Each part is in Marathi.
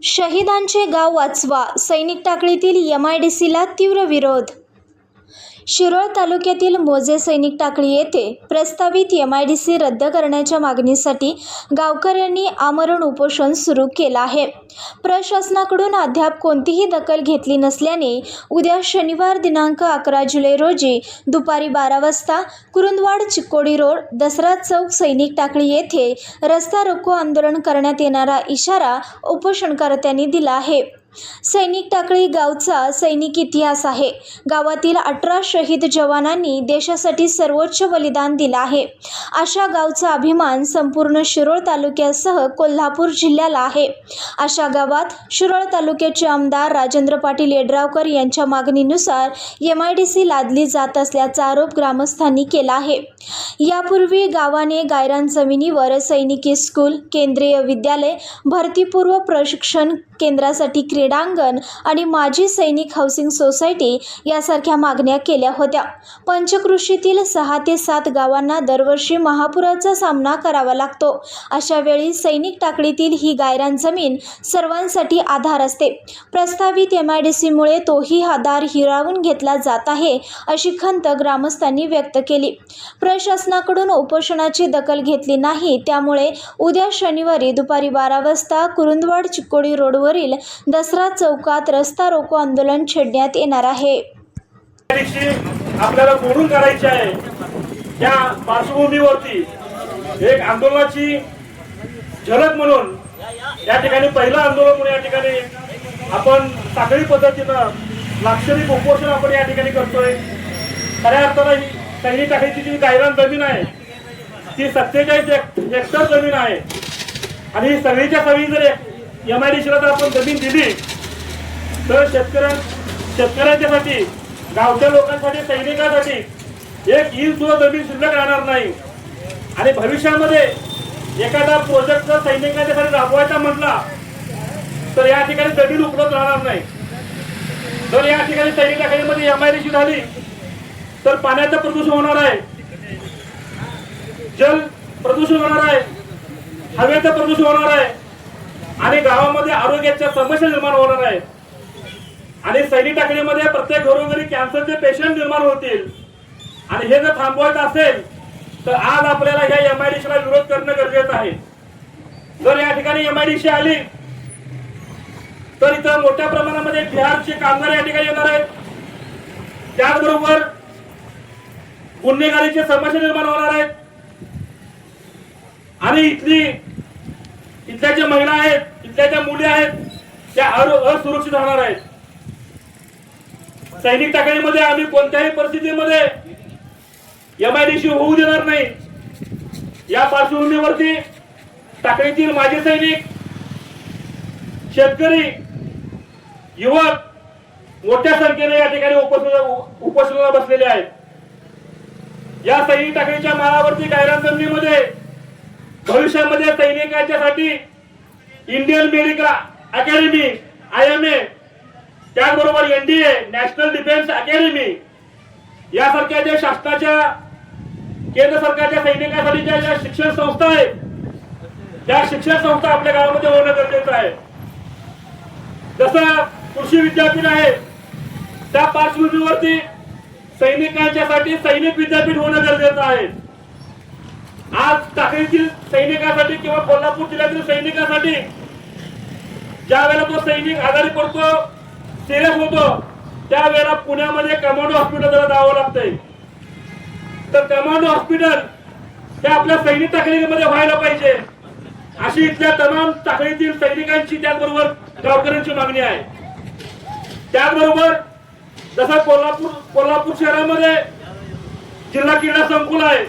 शहीदांचे गाव वाचवा, सैनिक टाकळीतील MIDCला तीव्र विरोध। शिरोळ तालुक्यातील मोजे सैनिक टाकळी येथे प्रस्तावित MIDC रद्द करण्याच्या मागणीसाठी गावकऱ्यांनी आमरण उपोषण सुरू केलं आहे। प्रशासनाकडून अद्याप कोणतीही दखल घेतली नसल्याने उद्या शनिवार दिनांक 11 जुलै रोजी दुपारी 12 वाजता कुरुंदवाड चिकोडी रोड दसरा चौक सैनिक टाकळी येथे रस्ता रोको आंदोलन करण्यात येणारा इशारा उपोषणकर्त्यांनी दिला आहे। सैनिक टाकळी गावचा सैनिक इतिहास आहे। गावातील 18 शहीद जवानांनी देशासाठी सर्वोच्च बलिदान दिलं आहे। अशा गावचा अभिमान संपूर्ण शिरोळ तालुक्यासह कोल्हापूर जिल्ह्याला आहे। अशा गावात शिरोळ तालुक्याचे आमदार राजेंद्र पाटील येड्रावकर यांच्या मागणीनुसार MIDC लादली जात असल्याचा आरोप ग्रामस्थांनी केला आहे। यापूर्वी गावाने गायरान जमिनीवर सैनिकी स्कूल, केंद्रीय विद्यालय, भरतीपूर्व प्रशिक्षण केंद्रासाठी क्रीडांगण आणि माजी सैनिक हाऊसिंग सोसायटी यासारख्या मागण्या केल्या होत्या। पंचक्रोशीतील 6 ते 7 गावांना दरवर्षी महापुराचा सामना करावा लागतो। अशा वेळी सैनिक टाकळीतील ही गायरान जमीन सर्वांसाठी आधार असते। प्रस्तावित MIDCमुळे तोही आधार हिरावून घेतला जात आहे, अशी खंत ग्रामस्थांनी व्यक्त केली। प्रशासनाकडून उपोषणाची दखल घेतली नाही, त्यामुळे उद्या शनिवारी दुपारी 12 वाजता कुरुंदवाड चिकोडी रोडवरील दसरा चौकात रस्ता रोको आंदोलन छेडण्यात येणार आहे। आपल्याला मोडून करायची आहे। त्या पार्श्वभूमीवरती एक आंदोलनाची झलक म्हणून या ठिकाणी पहिलं आंदोलन म्हणून या ठिकाणी आपण साखळी पद्धतीनं लाक्षणिक उपोषण आपण या ठिकाणी करतोय। खऱ्या अर्थानं सैनिक टाकळीची जी गायरान जमीन आहे ती 47 हेक्टर जमीन आहे आणि ही सगळीच्या सगळी जर MIDCला जर आपण जमीन दिली तर शेतकऱ्यांच्यासाठी, गावच्या लोकांसाठी, सैनिकांसाठी एक इंच सुद्धा जमीन शिल्लक राहणार नाही। आणि भविष्यामध्ये एखादा प्रोजेक्ट जर सैनिकांच्यासाठी राबवायचा म्हटला तर या ठिकाणी जमीन उपलब्ध राहणार नाही। जर या ठिकाणी सैनिक टाकळीमध्ये MIDC झाली तर पाण्याचं प्रदूषण होणार आहे, जल प्रदूषण होणार आहे, हवेचं प्रदूषण होणार आहे आणि गावामध्ये आरोग्याच्या समस्या निर्माण होणार आहेत। आणि सैनिक टाकळीमध्ये प्रत्येक घरोघरी कॅन्सरचे पेशंट निर्माण होतील। आणि हे जर थांबवायचं असेल तर आज आपल्याला या MIDCला विरोध करणं गरजेचं आहे। जर या ठिकाणी MIDC आली तर इथं मोठ्या प्रमाणामध्ये बिहारचे कामगार या ठिकाणी येणार आहेत। त्याचबरोबर गुन्हेगारीची समस्या निर्माण होणार आहेत आणि इथल्या ज्या महिला आहेत, इथल्या ज्या मुली आहेत त्या असुरक्षित राहणार आहेत। सैनिक टाकळीमध्ये आम्ही कोणत्याही परिस्थितीमध्ये MIDC होऊ देणार नाही। या पार्श्वभूमीवरती टाकळीतील माजी सैनिक, शेतकरी, युवक मोठ्या संख्येने या ठिकाणी उपोषणाला बसलेले आहेत। या सैनिक टाकळीच्या माळावरती गायरान जमिनीमध्ये भविष्यामध्ये सैनिकांच्यासाठी इंडियन मेडिकल अकॅडमी, IMA, त्याचबरोबर NDA, नॅशनल डिफेन्स अकॅडमी यासारख्या ज्या शासनाच्या, केंद्र सरकारच्या सैनिकांसाठी ज्या शिक्षण संस्था आहेत त्या शिक्षण संस्था आपल्या गावामध्ये होणं गरजेचं आहे। जसं कृषी विद्यापीठ आहे त्या पार्श्वभूमीवरती सैनिकांच्यासाठी सैनिक विद्यापीठ होणं गरजेचं आहे। आज टाकळीतील सैनिकांसाठी किंवा कोल्हापूर जिल्ह्यातील सैनिकांसाठी ज्या वेळेला तो सैनिक आजारी पडतो, सिरियस होतो, त्यावेळेला पुण्यामध्ये कमांडो हॉस्पिटलला जावं लागतंय। तर कमांडो हॉस्पिटल हे आपल्या सैनिक टाकळीमध्ये व्हायला पाहिजे, अशी इथल्या तमाम टाकळीतील सैनिकांची, त्याचबरोबर गावकऱ्यांची मागणी आहे। त्याचबरोबर जसं कोल्हापूर शहरामध्ये जिल्हा क्रीडा संकुल आहे,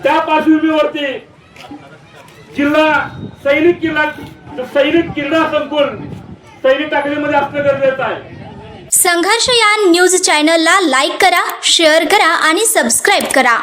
त्या पार्श्वभूमीवरती जिल्हा सैनिक क्रीडा संकुल सैनिक टाकळीमध्ये असणं गरजेचं आहे। संघर्ष या न्यूज चॅनलला लाईक करा, शेअर करा आणि सबस्क्राईब करा।